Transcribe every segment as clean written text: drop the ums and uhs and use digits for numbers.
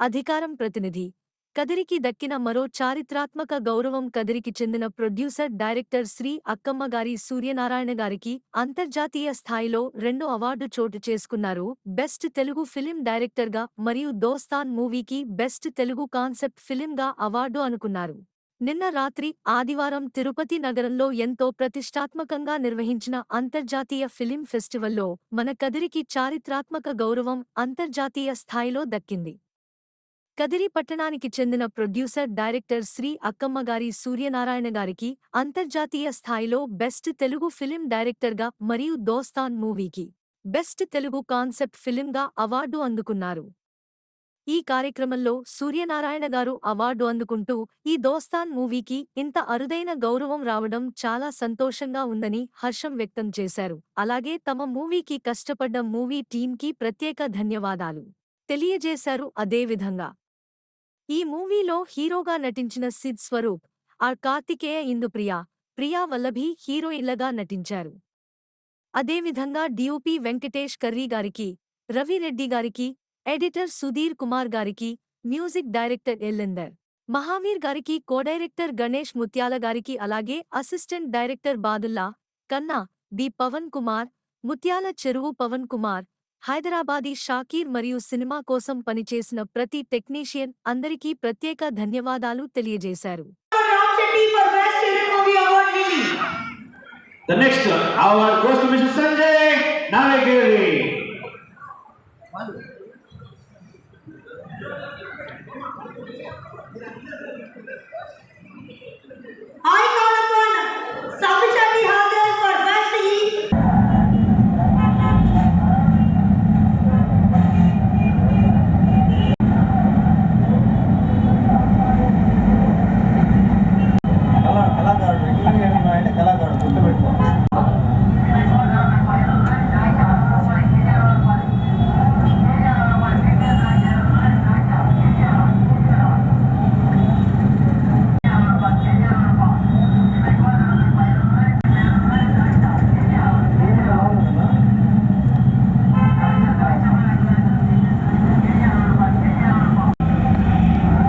అధికారం ప్రతినిధి కదిరికి దక్కిన మరో చారిత్రాత్మక గౌరవం. కదిరికి చెందిన ప్రొడ్యూసర్ డైరెక్టర్ శ్రీ అక్కమ్మగారి సూర్యనారాయణ గారికి అంతర్జాతీయ స్థాయిలో 2 అవార్డు చోటు చేసుకున్నారు. బెస్ట్ తెలుగు ఫిలిం డైరెక్టర్గా మరియు దోస్తాన్ మూవీకి బెస్ట్ తెలుగు కాన్సెప్ట్ ఫిలింగా అవార్డు అనుకున్నారు. నిన్న రాత్రి ఆదివారం తిరుపతి నగరంలో ఎంతో ప్రతిష్టాత్మకంగా నిర్వహించిన అంతర్జాతీయ ఫిలిం ఫెస్టివల్లో మన కదిరికి చారిత్రాత్మక గౌరవం అంతర్జాతీయ స్థాయిలో దక్కింది. కదిరి పట్టణానికి చెందిన ప్రొడ్యూసర్ డైరెక్టర్ శ్రీ అక్కమ్మగారి సూర్యనారాయణ గారికి అంతర్జాతీయ స్థాయిలో బెస్ట్ తెలుగు ఫిలిం డైరెక్టర్గా మరియు దోస్తాన్ మూవీకి బెస్ట్ తెలుగు కాన్సెప్ట్ ఫిలింగా అవార్డు అందుకున్నారు. ఈ కార్యక్రమంలో సూర్యనారాయణ గారు అవార్డు అందుకుంటూ ఈ దోస్తాన్ మూవీకి ఇంత అరుదైన గౌరవం రావడం చాలా సంతోషంగా ఉందని హర్షం వ్యక్తం చేశారు. అలాగే తమ మూవీకి కష్టపడ్డ మూవీ టీంకి ప్రత్యేక ధన్యవాదాలు తెలియజేశారు. అదేవిధంగా ఈ మూవీలో హీరోగా నటించిన సిద్ స్వరూప్, ఆర్ కార్తికేయ, ఇందుప్రియ, ప్రియా వల్లభి హీరోయిన్లగా నటించారు. అదేవిధంగా డిఓపి వెంకటేష్ కర్రీ గారికి, రవి రెడ్డి గారికి, ఎడిటర్ సుధీర్ కుమార్ గారికి, మ్యూజిక్ డైరెక్టర్ ఎల్లెందర్ మహావీర్ గారికి, కోడైరెక్టర్ గణేష్ ముత్యాల గారికి, అలాగే అసిస్టెంట్ డైరెక్టర్ బాదుల్లా, కన్నా, బి పవన్ కుమార్, ముత్యాల చెరువు పవన్ కుమార్, హైదరాబాదీ షాకీర్ మరియు సినిమా కోసం పనిచేసిన ప్రతి టెక్నీషియన్ అందరికీ ప్రత్యేక ధన్యవాదాలు తెలియజేశారు. The next award goes to Mr. Sanjay Nalagiri. I call upon Sabishati Hagar for Best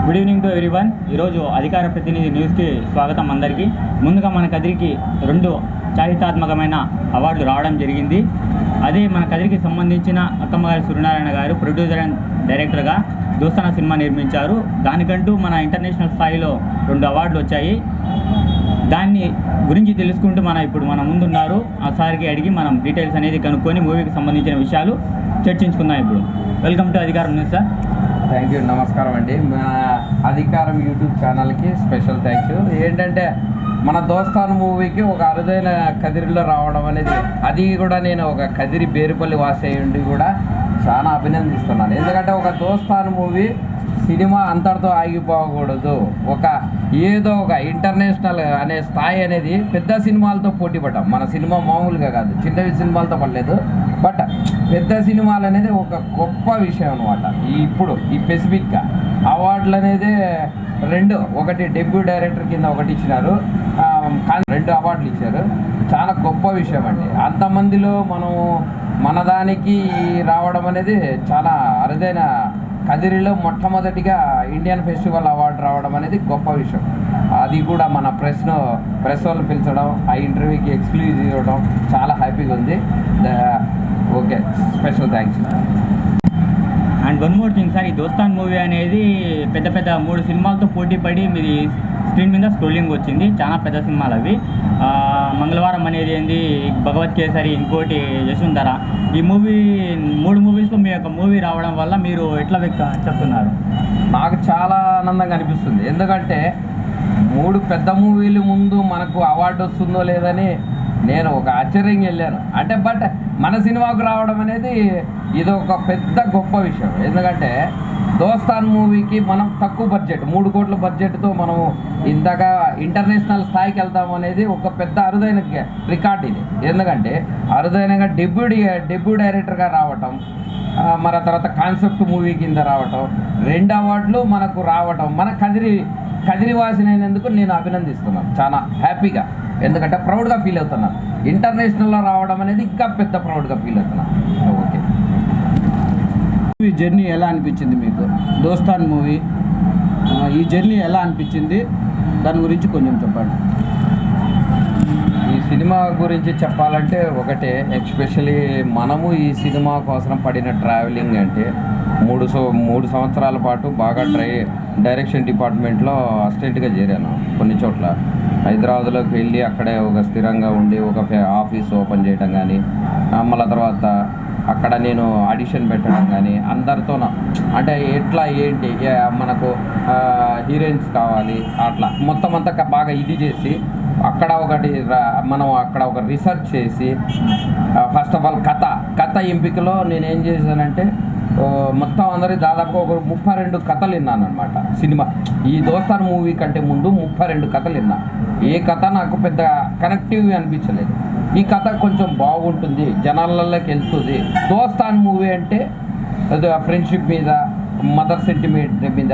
good evening to everyone. ఈరోజు అధికార ప్రతినిధి న్యూస్కి స్వాగతం. అందరికీ ముందుగా మన కదిరికి 2 చారిత్రాత్మకమైన అవార్డులు రావడం జరిగింది. అదే మన కదిరికి సంబంధించిన అక్కమ్మగారి సూర్యనారాయణ గారు ప్రొడ్యూసర్ అండ్ డైరెక్టర్గా దోస్తానా సినిమా నిర్మించారు. దానికంటూ మన ఇంటర్నేషనల్ స్థాయిలో 2 అవార్డులు వచ్చాయి. దాన్ని గురించి తెలుసుకుంటూ ఇప్పుడు మన ముందున్నారు. ఆ సార్కి అడిగి మనం డీటెయిల్స్ అనేది కనుక్కొని మూవీకి సంబంధించిన విషయాలు చర్చించుకుందాం. ఇప్పుడు వెల్కమ్ టు అధికారం న్యూస్ సార్. థ్యాంక్ యూ, నమస్కారం అండి. మన అధికారం యూట్యూబ్ ఛానల్కి స్పెషల్ థ్యాంక్స్. ఏంటంటే మన దోస్తాన్ మూవీకి ఒక అరుదైన కదిరిలో రావడం అనేది, అది కూడా నేను ఒక కదిరి బేరుపల్లి వాసేయుండి కూడా చాలా అభినందిస్తున్నాను. ఎందుకంటే ఒక దోస్తాన్ మూవీ సినిమా అంతటితో ఆగిపోకూడదు. ఏదో ఒక ఇంటర్నేషనల్ అనే స్థాయి అనేది పెద్ద సినిమాలతో పోటీ పడ్డాం. మన సినిమా మామూలుగా కాదు, చిన్న సినిమాలతో పడలేదు. బట్ పెద్ద సినిమాలు అనేది ఒక గొప్ప విషయం అనమాట. ఇప్పుడు ఈ స్పెసిఫిక్గా అవార్డులు అనేది 2, ఒకటి డెబ్యూ డైరెక్టర్ కింద ఒకటి ఇచ్చినారు, 2 అవార్డులు ఇచ్చారు. చాలా గొప్ప విషయం అండి. అంతమందిలో మన దానికి రావడం అనేది చాలా అరుదైన. కదిరిలో మొట్టమొదటిగా ఇండియన్ ఫెస్టివల్ అవార్డు రావడం అనేది గొప్ప విషయం. అది కూడా మన ప్రెస్ వాళ్ళు పిలిచడం, ఆ ఇంటర్వ్యూకి ఎక్స్క్లూజివ్ ఇవ్వడం చాలా హ్యాపీగా ఉంది. Okay, special thanks. And one more thing sir, ఈ దోస్తాన్ మూవీ అనేది పెద్ద 3 సినిమాలతో పోటీ పడి మీది స్క్రీన్ మీద స్క్రోలింగ్ వచ్చింది. చాలా పెద్ద సినిమాలు అవి. మంగళవారం అనేది ఏంది, భగవత్ కేసరి, ఇంకోటి యశుంధర. ఈ 3 మూవీస్లో మీ యొక్క మూవీ రావడం వల్ల మీరు ఎట్లా చెప్తున్నారు? నాకు చాలా ఆనందంగా అనిపిస్తుంది. ఎందుకంటే 3 పెద్ద మూవీలు ముందు మనకు అవార్డు వస్తుందో లేదని నేను ఒక ఆశ్చర్యంగా వెళ్ళాను. బట్ మన సినిమాకు రావడం అనేది ఇది ఒక పెద్ద గొప్ప విషయం. ఎందుకంటే దోస్తాన్ మూవీకి మనం తక్కువ బడ్జెట్, 3 కోట్ల బడ్జెట్తో మనం ఇంతగా ఇంటర్నేషనల్ స్థాయికి వెళ్తాం అనేది ఒక పెద్ద అరుదైన రికార్డ్ ఇది. ఎందుకంటే అరుదైనగా డెబ్యూ డైరెక్టర్గా రావటం, మన తర్వాత కాన్సెప్ట్ మూవీ కింద రావటం, 2 అవార్డులు మనకు రావటం, మన కదిరివాసినైనందుకు నేను అభినందిస్తున్నాను చాలా హ్యాపీగా. ఎందుకంటే ప్రౌడ్గా ఫీల్ అవుతున్నాను. ఇంటర్నేషనల్లో రావడం అనేది ఇంకా పెద్ద ప్రౌడ్గా ఫీల్ అవుతున్నాను. ఓకే. ఈ జర్నీ ఎలా అనిపించింది మీకు? దోస్తాన్ మూవీ ఈ జర్నీ ఎలా అనిపించింది, దాని గురించి కొంచెం చెప్పండి. ఈ సినిమా గురించి చెప్పాలంటే ఒకటే, ఎస్పెషలీ మనము ఈ సినిమా కోసం పడిన ట్రావెలింగ్ అంటే 3 సంవత్సరాల పాటు బాగా డైరెక్షన్ డిపార్ట్మెంట్లో అసిస్టెంట్గా చేరాను. కొన్ని చోట్ల హైదరాబాద్లోకి వెళ్ళి అక్కడే ఒక స్థిరంగా ఉండి ఒక ఆఫీస్ ఓపెన్ చేయడం కానీ, మళ్ళీ తర్వాత అక్కడ నేను ఆడిషన్ పెట్టడం కానీ అందరితోనూ, అంటే ఎట్లా ఏంటి మనకు హీరోయిన్స్ కావాలి అట్లా మొత్తం అంతా బాగా ఇది చేసి అక్కడ మనం అక్కడ ఒక రీసెర్చ్ చేసి ఫస్ట్ ఆఫ్ ఆల్ కథ ఎంపికలో నేనేం చేశానంటే మొత్తం అందరికి దాదాపుగా ఒక 32 కథలు విన్నాను అనమాట. సినిమా ఈ దోస్తాన్ మూవీ కంటే ముందు 32 కథలు విన్నా. ఏ కథ నాకు పెద్ద కనెక్టివ్ అనిపించలేదు. ఈ కథ కొంచెం బాగుంటుంది, జనాలలోకి వెళ్తుంది. దోస్తాన్ మూవీ అంటే ఫ్రెండ్షిప్ మీద, మదర్ సెంటిమెంట్ మీద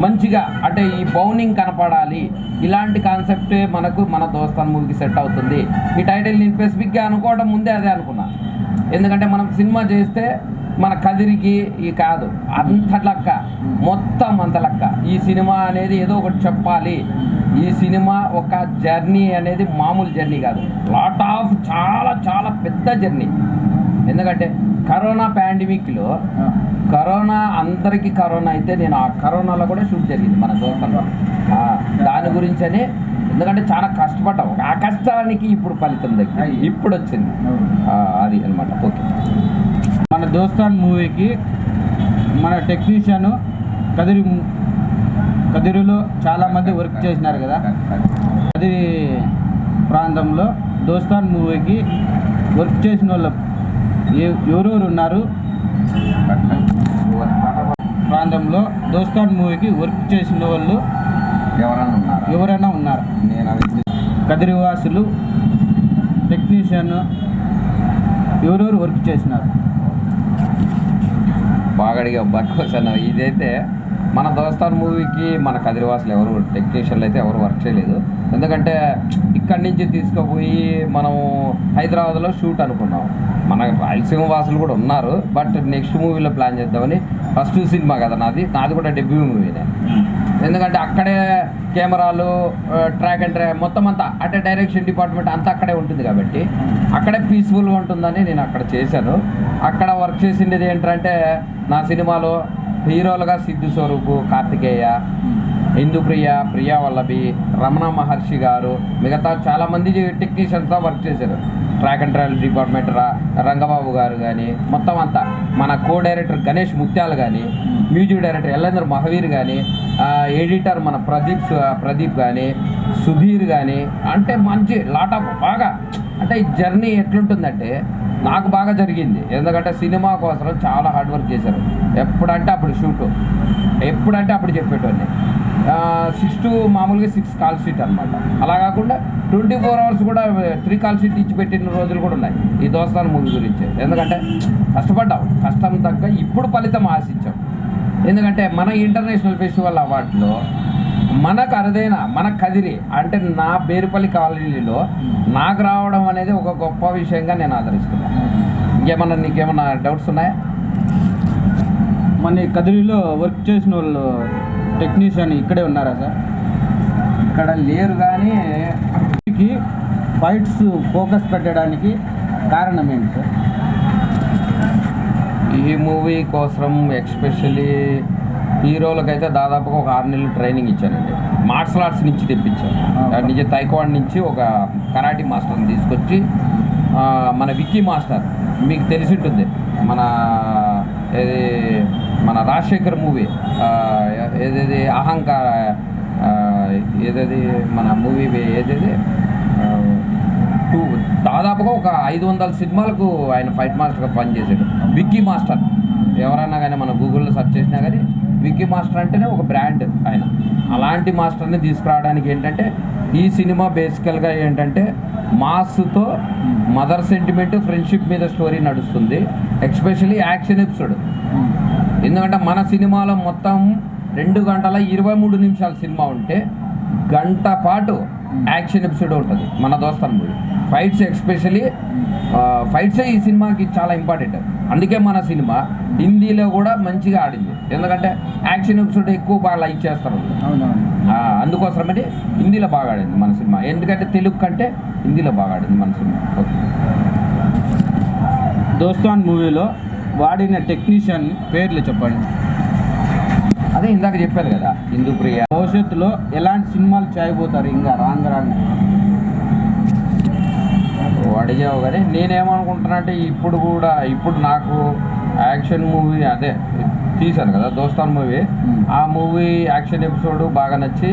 మంచిగా, అంటే ఈ బౌనింగ్ కనపడాలి, ఇలాంటి కాన్సెప్టే మన దోస్తాన్ మూవీకి సెట్ అవుతుంది. ఈ టైటిల్ నేను స్పెసిఫిక్గా అనుకోవడం ముందే అదే అనుకున్నా. ఎందుకంటే మనం సినిమా చేస్తే మన కదిరికి ఈ కాదు, అంతలక్క మొత్తం అంతలక్క ఈ సినిమా అనేది ఏదో ఒకటి చెప్పాలి. ఈ సినిమా ఒక జర్నీ అనేది మామూలు జర్నీ కాదు, లాట్ ఆఫ్ చాలా చాలా పెద్ద జర్నీ. ఎందుకంటే కరోనా పాండమిక్లో అందరికీ కరోనా అయితే నేను ఆ కరోనాలో కూడా షూట్ జరిగింది మన దోస్తాన్లో. దాని గురించనే, ఎందుకంటే చాలా కష్టపడ్డాం. ఆ కష్టానికి ఇప్పుడు ఫలితం దగ్గర ఇప్పుడు వచ్చింది. అది అనమాట. ఓకే, మన దోస్తాన్ మూవీకి మన టెక్నీషియన్ కదిరిలో చాలామంది వర్క్ చేసినారు కదా. కదిరి ప్రాంతంలో దోస్తాన్ మూవీకి వర్క్ చేసిన వాళ్ళు ఎవరెవరు ఉన్నారు? ప్రాంతంలో దోస్తాన్ మూవీకి వర్క్ చేసిన వాళ్ళు ఎవరైనా ఉన్నారు? కదిరివాసులు టెక్నీషియన్ ఎవరెవరు వర్క్ చేసినారు? బాగా అడిగా క్వశ్చన్. ఇదైతే మన దోస్తాన్ మూవీకి మన కదిరివాసులు ఎవరు టెక్నీషియన్లు అయితే ఎవరు వర్క్ చేయలేదు. ఎందుకంటే ఇక్కడి నుంచి తీసుకుపోయి మనం హైదరాబాద్లో షూట్ అనుకున్నాం. మన రాయలసీమ వాసులు కూడా ఉన్నారు, బట్ నెక్స్ట్ మూవీలో ప్లాన్ చేద్దామని. ఫస్ట్ సినిమా కదా నాది కూడా డెబ్యూ మూవీనే. ఎందుకంటే అక్కడే కెమెరాలు, ట్రాక్ అండ్ ట్రాక్ మొత్తం అంతా, అంటే డైరెక్షన్ డిపార్ట్మెంట్ అంతా అక్కడే ఉంటుంది కాబట్టి అక్కడే పీస్ఫుల్గా ఉంటుందని నేను అక్కడ చేశాను. అక్కడ వర్క్ చేసిండేది ఏంటంటే నా సినిమాలో హీరోలుగా సిద్ధు స్వరూపు, కార్తికేయ, ఇందుప్రియ, ప్రియా వల్లభి, రమణ మహర్షి గారు, మిగతా చాలామంది టెక్నీషియన్స్తో వర్క్ చేశారు. Track and travel department Rangababu గారు కానీ మొత్తం అంతా, మన కో డైరెక్టర్ గణేష్ ముత్యాలు కానీ, మ్యూజిక్ డైరెక్టర్ ఎల్లేంద్ర మహావీర్ కానీ, ఎడిటర్ మన ప్రదీప్ కానీ, సుధీర్ కానీ, అంటే మంచి లాట్ ఆఫ్ బాగా, అంటే ఈ జర్నీ ఎట్లుంటుందంటే నాకు బాగా జరిగింది. ఎందుకంటే సినిమా కోసం చాలా హార్డ్ వర్క్ చేశారు. ఎప్పుడంటే అప్పుడు షూటు, ఎప్పుడంటే అప్పుడు చెప్పేటోని. 6 to మామూలుగా 6 కాల్ షీట్ అనమాట. అలా కాకుండా 24 hours కూడా 3 కాల్ షీట్ ఇచ్చి పెట్టిన రోజులు కూడా ఉన్నాయి ఈ దోస్తాన్ మూవీ గురించి. ఎందుకంటే కష్టపడ్డాం, కష్టం తగ్గ ఇప్పుడు ఫలితం ఆశించాం. ఎందుకంటే మన ఇంటర్నేషనల్ ఫెస్టివల్ అవార్డులో మనకు అరుదైన మన కదిరి, అంటే నా బేరుపల్లి కాలనీలో నాకు రావడం అనేది ఒక గొప్ప విషయంగా నేను ఆదరిస్తున్నాను. నీకేమన్నా డౌట్స్ ఉన్నాయా? మన కదిరిలో వర్క్ చేసిన వాళ్ళు టెక్నీషియన్ ఇక్కడే ఉన్నారా సార్? ఇక్కడ లేరు, కానీ ఫైట్స్ ఫోకస్ పెట్టడానికి కారణం ఏంటి సార్? ఈ మూవీ కోసం ఎస్పెషల్లీ హీరోలకైతే దాదాపుగా ఒక 6 నెలలు ట్రైనింగ్ ఇచ్చానండి. మార్షల్ ఆర్ట్స్ నుంచి తెప్పించాను. నిజ తైక్వాండో నుంచి ఒక కరాటీ మాస్టర్ని తీసుకొచ్చి, మన విక్కీ మాస్టర్ మీకు తెలిసి ఉంటుంది, మన రాజశేఖర్ మూవీ ఏదేది అహంకార, ఏదేది మన మూవీ ఏదేది దాదాపుగా ఒక 500 సినిమాలకు ఆయన ఫైట్ మాస్టర్గా పనిచేసాడు. విక్కీ మాస్టర్ ఎవరైనా కానీ మన గూగుల్లో సెర్చ్ చేసినా కానీ విక్కీ మాస్టర్ అంటేనే ఒక బ్రాండ్ ఆయన. అలాంటి మాస్టర్ని తీసుకురావడానికి ఏంటంటే ఈ సినిమా బేసికల్గా ఏంటంటే మాస్తో మదర్ సెంటిమెంట్, ఫ్రెండ్షిప్ మీద స్టోరీ నడుస్తుంది. Especially action episode. ఎందుకంటే మన సినిమాలో మొత్తం 2 గంటల 23 నిమిషాల సినిమా ఉంటే గంట పాటు యాక్షన్ ఎపిసోడ్ ఉంటుంది మన దోస్తాన్ మూవీ. ఫైట్స్ ఎస్పెషల్లీ ఫైట్సే ఈ సినిమాకి చాలా ఇంపార్టెంట్. అందుకే మన సినిమా హిందీలో కూడా మంచిగా ఆడింది. ఎందుకంటే యాక్షన్ ఎపిసోడ్ ఎక్కువ బాగా లైక్ చేస్తారు. అవునవును. అందుకోసమని హిందీలో బాగా ఆడింది మన సినిమా. ఎందుకంటే తెలుగు కంటే హిందీలో బాగా ఆడింది మన సినిమా. ఓకే. దోస్తాన్ మూవీలో వాడిన టెక్నీషియన్ పేర్లు చెప్పండి. అదే ఇందాక చెప్పాను కదా, హిందూప్రియ. భవిష్యత్తులో ఎలాంటి సినిమాలు చేయబోతారు ఇంకా రాంగ్ అడిగావు కానీ నేనేమనుకుంటున్నా అంటే ఇప్పుడు నాకు యాక్షన్ మూవీ అదే తీశాను కదా దోస్తాన్ మూవీ, ఆ మూవీ యాక్షన్ ఎపిసోడ్ బాగా నచ్చి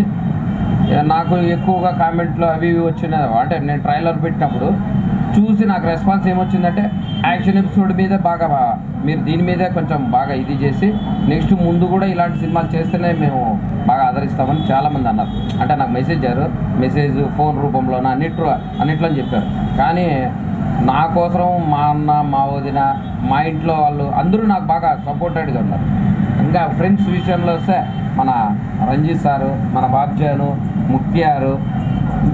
నాకు ఎక్కువగా కామెంట్లు అవి ఇవి వచ్చినాయి. అంటే నేను ట్రైలర్ పెట్టినప్పుడు చూసి నాకు రెస్పాన్స్ ఏమొచ్చిందంటే యాక్షన్ ఎపిసోడ్ మీద బాగా మీరు దీని మీదే కొంచెం బాగా ఇది చేసి నెక్స్ట్ ముందు కూడా ఇలాంటి సినిమాలు చేస్తేనే మేము బాగా ఆదరిస్తామని చాలామంది అన్నారు. అంటే నాకు మెసేజ్ ఫోన్ రూపంలోన అన్నిట్లో చెప్పారు. కానీ నా కోసం మా అన్న, మా వదిన, మా ఇంట్లో వాళ్ళు అందరూ నాకు బాగా సపోర్టెడ్గా ఉన్నారు. ఇంకా ఫ్రెండ్స్ విషయంలో వస్తే మన రంజిత్ సారు, మన బాబ్జాను, ముఖ్యారు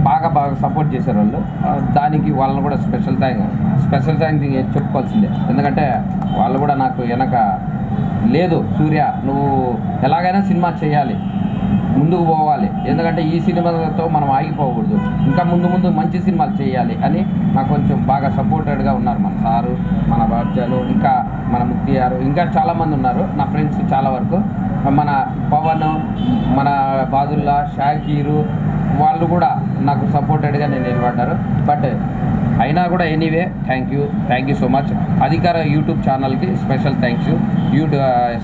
బాగా సపోర్ట్ చేశారు వాళ్ళు. దానికి వాళ్ళని కూడా స్పెషల్ థ్యాంక్స్ చెప్పుకోవాల్సిందే. ఎందుకంటే వాళ్ళు కూడా నాకు వెనక లేదు, సూర్య నువ్వు ఎలాగైనా సినిమా చేయాలి, ముందుకు పోవాలి, ఎందుకంటే ఈ సినిమాతో మనం ఆగిపోకూడదు, ఇంకా ముందు మంచి సినిమాలు చేయాలి అని నాకు కొంచెం బాగా సపోర్టెడ్గా ఉన్నారు మన సారు, మన బాబ్జాలు, ఇంకా మన ముక్తియారు, ఇంకా చాలామంది ఉన్నారు నా ఫ్రెండ్స్. చాలా వరకు మన పవన్, మన బాదుల్లా, షాకీరు వాళ్ళు కూడా నాకు సపోర్టెడ్గా నేను నిలబడ్డారు. బట్ అయినా కూడా anyway thank you so much. అధికార యూట్యూబ్ ఛానల్కి స్పెషల్ థ్యాంక్స్.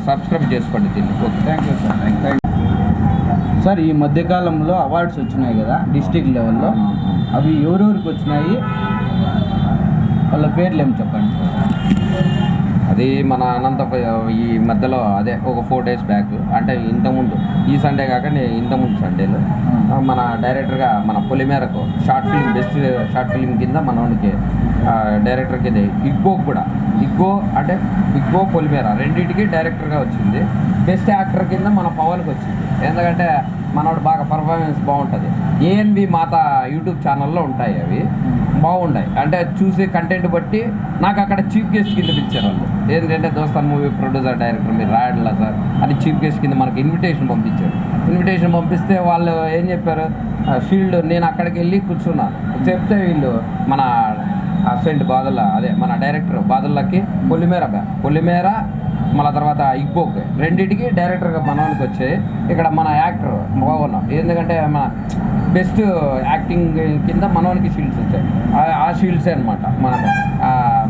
సబ్స్క్రైబ్ చేసుకోండి దీన్ని. Okay, thank you sir. Sir ఈ మధ్యకాలంలో అవార్డ్స్ వచ్చినాయి కదా డిస్ట్రిక్ట్ లెవెల్లో, అవి ఎవరెవరికి వచ్చినాయి, వాళ్ళ పేర్లు ఏమి చెప్పండి. అది మన ఈ మధ్యలో అదే ఒక 4 days బ్యాక్, అంటే ఇంతకుముందు ఈ సండే కాక ఇంతకుముందు సండేలో మన డైరెక్టర్గా మన పొలిమేరకు బెస్ట్ షార్ట్ ఫిల్మ్ కింద మనోనికి డైరెక్టర్ కింద ఇగ్గో పొలిమేర రెండింటికి డైరెక్టర్గా వచ్చింది. బెస్ట్ యాక్టర్ కింద మన పవన్కి వచ్చింది. ఎందుకంటే మనోడు బాగా పర్ఫార్మెన్స్ బాగుంటుంది. ఏఎన్వి మాత యూట్యూబ్ ఛానల్లో ఉంటాయి, అవి బాగుంటాయి. అంటే చూసే కంటెంట్ బట్టి నాకు అక్కడ చీఫ్ గెస్ట్ కింద పిలిచారు వాళ్ళు. ఏంటంటే దోస్తాన్ మూవీ ప్రొడ్యూసర్ డైరెక్టర్ మీరు రాయడలా సార్ అని చీఫ్ గెస్ట్ కింద మనకి ఇన్విటేషన్ పంపిస్తే వాళ్ళు ఏం చెప్పారు, షీల్డ్ నేను అక్కడికి వెళ్ళి కూర్చున్నాను. చెప్తే వీళ్ళు మన అసిస్టెంట్ మన డైరెక్టర్ బాదుల్లకి పొలిమేర మళ్ళీ తర్వాత ఇగ్గోకి రెండింటికి డైరెక్టర్గా మనవానికి వచ్చాయి. ఇక్కడ మన యాక్టర్ బాగున్నాం, ఎందుకంటే మన బెస్ట్ యాక్టింగ్ కింద మనవానికి షీల్డ్స్ వచ్చాయి. ఆ షీల్డ్సే అనమాట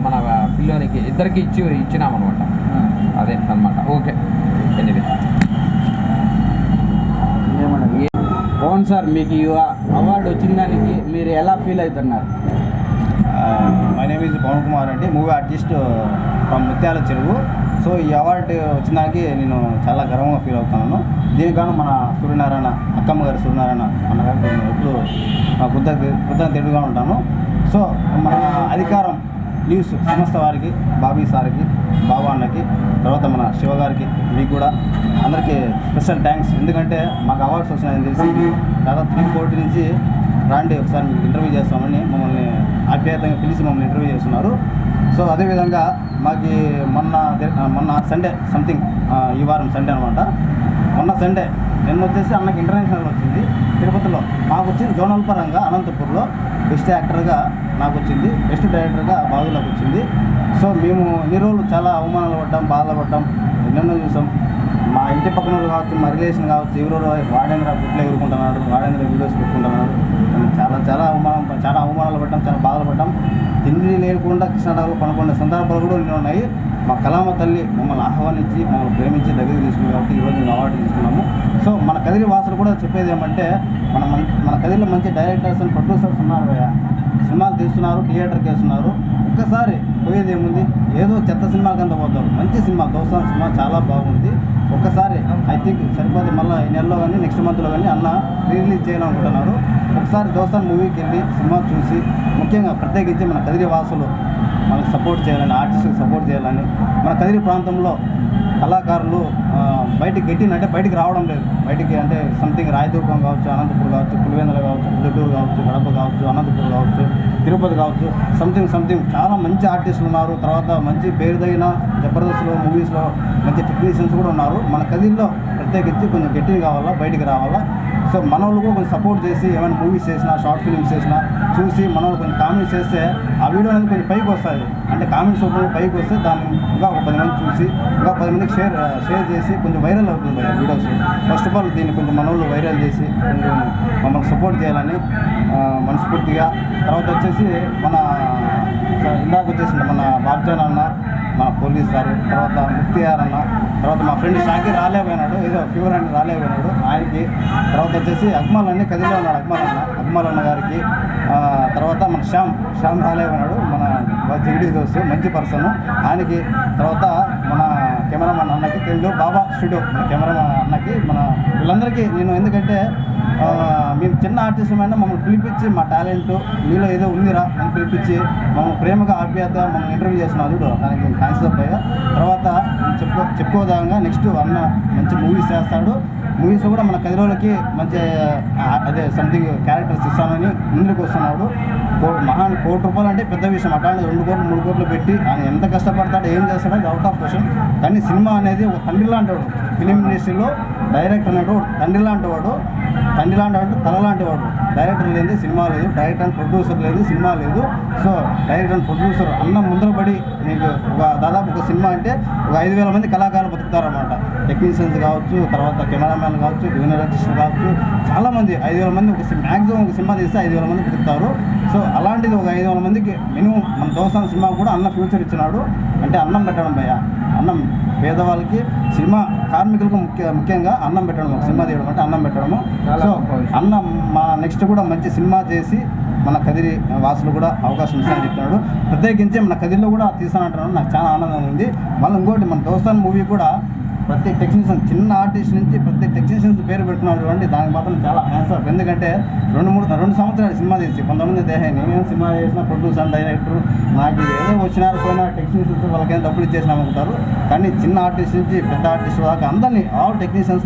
మన పిల్లోనికి ఇద్దరికి ఇచ్చినామన్నమాట. అదే అనమాట. ఓకే, ఎనివే పవన్ సార్, మీకు ఈ అవార్డు వచ్చిన దానికి మీరు ఎలా ఫీల్ అవుతున్నారు? My name is Pawan Kumar అండి, మూవీ ఆర్టిస్ట్ ఫ్రమ్ ముత్యాల చెరువు. సో ఈ అవార్డు వచ్చిన దానికి నేను చాలా గర్వంగా ఫీల్ అవుతున్నాను. దీనికి గాను మన సూర్యనారాయణ అక్కమ్మ గారు సూర్యనారాయణ అన్నగారికి నేను ఎప్పుడు కృతజ్ఞతగా ఉంటాను. సో మన అధికారం న్యూస్ సంస్థ వారికి, బాబీ సార్కి, బాబా అన్నకి, తర్వాత మన శివ గారికి, మీకు కూడా అందరికీ స్పెషల్ థ్యాంక్స్. ఎందుకంటే మాకు అవార్డ్స్ వచ్చినాయని తెలిసి దాదాపు 3-4 నుంచి రాండి ఒకసారి మీకు ఇంటర్వ్యూ చేస్తామని మమ్మల్ని ఆప్యాయంగా పిలిచి మమ్మల్ని ఇంటర్వ్యూ చేస్తున్నారు. సో అదేవిధంగా మాకు మొన్న సండే సంథింగ్ ఈ వారం సండే అనమాట. మొన్న సండే నిన్న వచ్చేసి అన్నకి ఇంటర్నేషనల్ వచ్చింది తిరుపతిలో. మాకు వచ్చింది జోనల్ పరంగా అనంతపూర్లో బెస్ట్ యాక్టర్గా నాకు వచ్చింది, బెస్ట్ డైరెక్టర్గా బాదులకు వచ్చింది. సో మేము ఇన్ని రోజులు చాలా అవమానాలు పడ్డాం, బాధలు పడ్డాం, ఎన్నెన్నో చూసాం. మా ఇంటి పక్కన వాళ్ళు కావచ్చు, మా రిలేషన్ కావచ్చు, ఎవరో వాడేంద్ర గుట్లు ఎగురుకుంటున్నాడు, వాడేంద్ర వీడియోస్ పెట్టుకుంటున్నాడు. చాలా అవమానాలు పడ్డాం, చాలా బాధలు పడ్డాం. తిండి లేకుండా కృష్ణానగర్లో పనుకునే సందర్భాలు కూడా ఎన్నో ఉన్నాయి. మా కళామ తల్లి మమ్మల్ని ఆహ్వానించి మమ్మల్ని ప్రేమించి దగ్గరికి తీసుకున్నాం కాబట్టి ఈరోజు మేము అవార్డు తీసుకున్నాము. సో మన కదిరి వాసులు కూడా చెప్పేది ఏమంటే మన కదిరిలో మంచి డైరెక్టర్స్ అండ్ ప్రొడ్యూసర్స్ ఉన్నారు, సినిమాలు తీస్తున్నారు, థియేటర్కి వేస్తున్నారు. ఒక్కసారి పోయేది ఏముంది, ఏదో చెత్త సినిమా కింద పోతారు. మంచి సినిమా దోస్తాన్ సినిమా చాలా బాగుంది. ఒక్కసారి ఐ థింక్ సరిపోతే మళ్ళీ ఈ నెలలో కానీ నెక్స్ట్ మంత్లో కానీ అన్న రిలీజ్ చేయాలనుకుంటున్నారు. ఒకసారి దోస్తాన్ మూవీకి వెళ్ళి సినిమా చూసి, ముఖ్యంగా ప్రత్యేకించి మన కదిరి వాసులు మనకు సపోర్ట్ చేయాలని, ఆర్టిస్ట్కి సపోర్ట్ చేయాలని, మన కదిరి ప్రాంతంలో కళాకారులు బయటికి గెట్టినంటే బయటికి రావడం లేదు. బయటికి అంటే సంథింగ్ రాయదుర్గం కావచ్చు, అనంతపురం కావచ్చు, పులివెందుల కావచ్చు, పుల్లటూరు కావచ్చు, కడప కావచ్చు, అనంతపురం కావచ్చు, తిరుపతి కావచ్చు, సంథింగ్ చాలా మంచి ఆర్టిస్టులు ఉన్నారు. తర్వాత మంచి పేరుదైన జబర్దస్త్లో మూవీస్లో మంచి టెక్నీషియన్స్ కూడా ఉన్నారు. మన కదిల్లో ప్రత్యేకించి కొంచెం గట్టిగా కావాలా, బయటికి రావాలా. సో మన వాళ్ళు కూడా కొంచెం సపోర్ట్ చేసి ఏమైనా మూవీస్ చేసినా, షార్ట్ ఫిల్మ్స్ చేసినా చూసి మన వాళ్ళు కొంచెం కామెంట్స్ చేస్తే ఆ వీడియో అనేది కొంచెం పైకి వస్తుంది. అంటే కామెంట్స్ రూపంలో పైకి వస్తే దాన్ని ఇంకా ఒక 10 మంది చూసి ఇంకా 10 మందికి షేర్ చేసి కొంచెం వైరల్ అవుతుంది వీడియోస్. ఫస్ట్ ఆఫ్ ఆల్ దీన్ని కొంచెం మన వాళ్ళు వైరల్ చేసి కొంచెం మమ్మల్ని సపోర్ట్ చేయాలని మనస్ఫూర్తిగా. తర్వాత వచ్చేసి మన ఇందాక వచ్చేసింది మన బాబ్జాన్ అన్న, మన పోలీస్ సార్, తర్వాత ముక్తియార్ అన్న, తర్వాత మా ఫ్రెండ్ షాకీర్ రాలేకపోయినాడు, ఏదో ఫీవర్ అని రాలేకపోయినాడు ఆయనకి. తర్వాత వచ్చేసి అక్మల్ అన్ని కదిలో ఉన్నాడు అక్మల్ అన్న గారికి. తర్వాత మన శ్యామ్ రాలేకపోయినాడు, మన జగడీ దోస్తు మంచి పర్సన్ ఆయనకి. తర్వాత మన కెమెరామన్ అన్నకి, తెలుగు బాబా స్టూడియో మన కెమెరామన్ అన్నకి, మన వీళ్ళందరికీ నేను ఎందుకంటే మేము చిన్న ఆర్టిస్టులమైనా మమ్మల్ని పిలిపించి మా టాలెంట్ మీలో ఏదో ఉందిరా అని పిలిపించి మమ్మల్ని ప్రేమగా ఆప్యాయత మమ్మల్ని ఇంటర్వ్యూ చేస్తున్నారు చూడు, దానికి మేము థ్యాంక్స్ అబ్బాయి. తర్వాత చెప్పుకోదాగా నెక్స్ట్ అన్న మంచి మూవీస్ చేస్తాడు. మూవీస్ కూడా మన కదిరోళ్ళకి మంచి అదే సంథింగ్ క్యారెక్టర్స్ ఇస్తానని ముందుకు వస్తున్నాడు. ₹1 కోటి అంటే పెద్ద విషయం. అట్లాంటి 2 కోట్లు 3 కోట్లు పెట్టి ఆయన ఎంత కష్టపడతాడో ఏం చేస్తాడో అది అవుట్ ఆఫ్ క్వశ్చన్. కానీ సినిమా అనేది ఒక తండ్రి లాంటి వాడు. ఫిలిం ఇండస్ట్రీలో డైరెక్టర్ అనేవాడు తండ్రి లాంటి వాడు. తండ్రి లాంటి వాడు, తల లాంటి వాడు. డైరెక్టర్ లేదు, సినిమా లేదు. డైరెక్టర్ అండ్ ప్రొడ్యూసర్ లేదు, సినిమా లేదు. సో డైరెక్టర్ అండ్ ప్రొడ్యూసర్ అన్నం ముందర పడి నీకు దాదాపు ఒక సినిమా అంటే ఒక 5,000 మంది కళాకారులు బతుకుతారన్నమాట. టెక్నీషియన్స్ కావచ్చు, తర్వాత కెమెరామ్యాన్ కావచ్చు, జూనియర్ ఆర్టిస్టులు కావచ్చు, చాలామంది 5,000 మంది మ్యాక్సిమం ఒక సినిమా తీస్తే 5,000 మంది బతుకుతారు. సో అలాంటిది ఒక 5,000 మందికి మినిమం మన దోస్తాన్ సినిమా కూడా అన్న ఫ్యూచర్ ఇచ్చినాడు. అంటే అన్నం పెట్టడం భయ్య, అన్నం పేదవాళ్ళకి, సినిమా కార్మికులకు ముఖ్యంగా అన్నం పెట్టడం, ఒక సినిమా తీయడం అంటే అన్నం పెట్టడము. సో అన్నం మా నెక్స్ట్ కూడా మంచి సినిమా చేసి మన కదిరి వాసులు కూడా అవకాశం ఇస్తానని చెప్తున్నాడు. ప్రత్యేకించి మన కదిరిలో కూడా తీస్తానంటున్నాడు. నాకు చాలా ఆనందంగా ఉంది. మళ్ళీ ఇంకోటి మన దోస్తాన్ మూవీ కూడా ప్రతి టెక్నీషియన్, చిన్న ఆర్టిస్ట్ నుంచి ప్రతి టెక్నీషియన్స్ పేరు పెట్టుకున్నాడు చూడండి, దానికి మాత్రం చాలా హ్యాండ్స్ ఆఫ్. ఎందుకంటే 2 సంవత్సరాలు సినిమా తీసి కొంతమంది నేనేం సినిమా చేసిన ప్రొడ్యూసర్, డైరెక్టర్, నాకు ఏదో వచ్చినారు పోయినా టెక్నీషియన్స్ వాళ్ళకైనా డబ్బులు ఇచ్చేసినా అనుకుంటారు. కానీ చిన్న ఆర్టిస్ట్ నుంచి పెద్ద ఆర్టిస్ట్ దాకా అందరినీ ఆల్ టెక్నీషియన్స్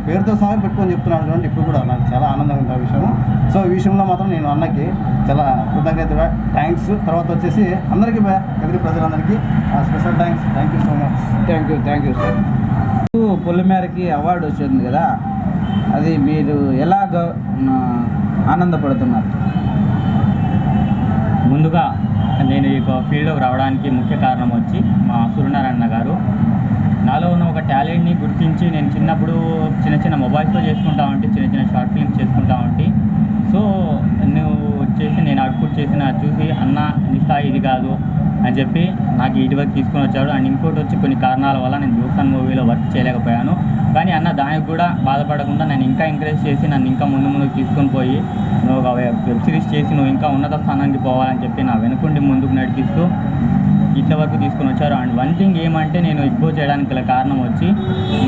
పేరుతో సహా పెట్టుకొని చెప్తున్నాడు చూడండి. ఇప్పుడు కూడా నాకు చాలా ఆనందంగా ఉంది ఆ విషయం. సో ఈ విషయంలో మాత్రం నేను అన్నకి చాలా కృతజ్ఞతగా థ్యాంక్స్. తర్వాత వచ్చేసి అందరికీ కదిరి ప్రజలందరికీ special thanks. Thank you so much. Thank you sir. పొలిమేరకి అవార్డు వచ్చింది కదా, అది మీరు ఎలాగ ఆనందపడుతున్నారు? ముందుగా నేను ఈ ఫీల్డ్లోకి రావడానికి ముఖ్య కారణం వచ్చి మా సూర్యనారాయణ గారు. నాలో ఉన్న ఒక టాలెంట్ని గుర్తించి నేను చిన్నప్పుడు చిన్న మొబైల్స్తో చేసుకుంటా ఉంటే, చిన్న షార్ట్ ఫిల్మ్స్ చేసుకుంటా ఉంటే, సో నేను అవుట్పుట్ చేసిన చూసి అన్న నీ స్థాయి ఇది కాదు అని చెప్పి నాకు ఇటు వరకు తీసుకొని వచ్చాడు. అండ్ ఇంకోటి వచ్చి కొన్ని కారణాల వల్ల నేను దోస్తాన్ మూవీలో వర్క్ చేయలేకపోయాను. కానీ అన్న దానికి కూడా బాధపడకుండా నన్ను ఇంకా ఎంకరేజ్ చేసి నన్ను ఇంకా ముందుకు తీసుకొని పోయి నువ్వు ఒక వెబ్ సిరీస్ చేసి నువ్వు ఇంకా ఉన్నత స్థానానికి పోవాలని చెప్పి నా వెనుకుండి ముందుకు నడిపిస్తూ ఇట్ల వరకు తీసుకొని వచ్చారు. అండ్ వన్ థింగ్ ఏమంటే నేను ఎక్కువ చేయడానికి గల కారణం వచ్చి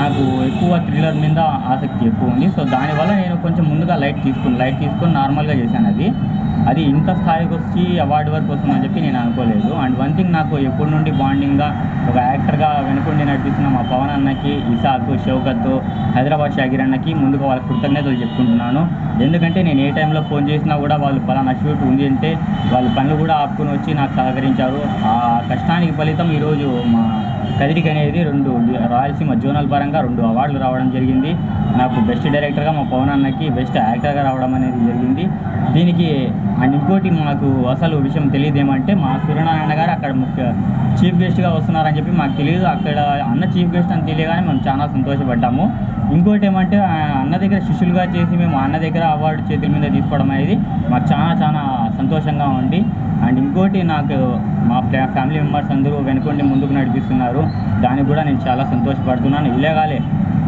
నాకు ఎక్కువ థ్రిల్లర్ మీద ఆసక్తి ఎక్కువ ఉంది. సో దానివల్ల నేను కొంచెం ముందుగా లైట్ తీసుకొని నార్మల్గా చేశాను. అది ఇంత స్థాయికి వచ్చి అవార్డు వరకు వస్తుందని చెప్పి నేను అనుకోలేదు. అండ్ వన్ థింగ్ నాకు ఎప్పటి నుండి బాండింగ్గా ఒక యాక్టర్గా వెనుకుండి నడిపిస్తున్న మా పవన్ అన్నకి, ఇసాకు, షౌకత్, హైదరాబాద్ షాకిర్ అన్నకి ముందుగా వాళ్ళ కృతజ్ఞతలు చెప్పుకుంటున్నాను. ఎందుకంటే నేను ఏ టైంలో ఫోన్ చేసినా కూడా వాళ్ళు పలానా షూట్ ఉంది అంటే వాళ్ళ పనులు కూడా ఆపుకొని వచ్చి నాకు సహకరించారు. ఆ కష్టానికి ఫలితం ఈరోజు మా కదిరికి అనేది 2 రాయలసీమ జోనల్ పరంగా 2 అవార్డులు రావడం జరిగింది. నాకు బెస్ట్ డైరెక్టర్గా మా పవన్ అన్నకి, బెస్ట్ యాక్టర్గా రావడం అనేది జరిగింది. దీనికి అండ్ ఇంకోటి మాకు అసలు విషయం తెలియదు ఏమంటే మా సూర్యనారాయణ గారు అక్కడ చీఫ్ గెస్ట్గా వస్తున్నారని చెప్పి మాకు తెలియదు. అక్కడ అన్న చీఫ్ గెస్ట్ అని తెలియగానే మేము చాలా సంతోషపడ్డాము. ఇంకోటి ఏమంటే అన్న దగ్గర శిష్యులుగా చేసి మేము అన్న దగ్గర అవార్డు చేతుల మీద తీసుకోవడం అనేది మాకు చాలా సంతోషంగా ఉంది. అండ్ ఇంకోటి నాకు మా ఫ్యామిలీ మెంబర్స్ అందరూ వెనుకొండి ముందుకు నడిపిస్తున్నారు. దానికి కూడా నేను చాలా సంతోషపడుతున్నాను. ఇలాగాలే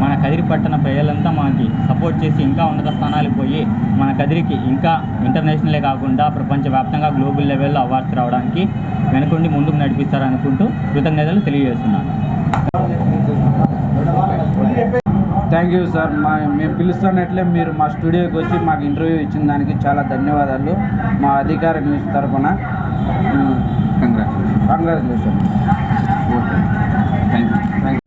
మన కదిరి పట్టణ ప్రజలంతా మనకి సపోర్ట్ చేసి ఇంకా ఉన్నత స్థానాలకు పోయి మన కదిరికి ఇంకా ఇంటర్నేషనలే కాకుండా ప్రపంచవ్యాప్తంగా గ్లోబల్ లెవెల్లో అవార్డ్స్ రావడానికి వెనుకొండి ముందుకు నడిపిస్తారనుకుంటూ కృతజ్ఞతలు తెలియజేస్తున్నాను. Thank you sir. మేము పిలుస్తున్నట్లే మీరు మా స్టూడియోకి వచ్చి మాకు ఇంటర్వ్యూ ఇచ్చిన దానికి చాలా ధన్యవాదాలు. మా అధికార న్యూస్ తరఫున కంగ్రాచులేషన్. Okay, thank you.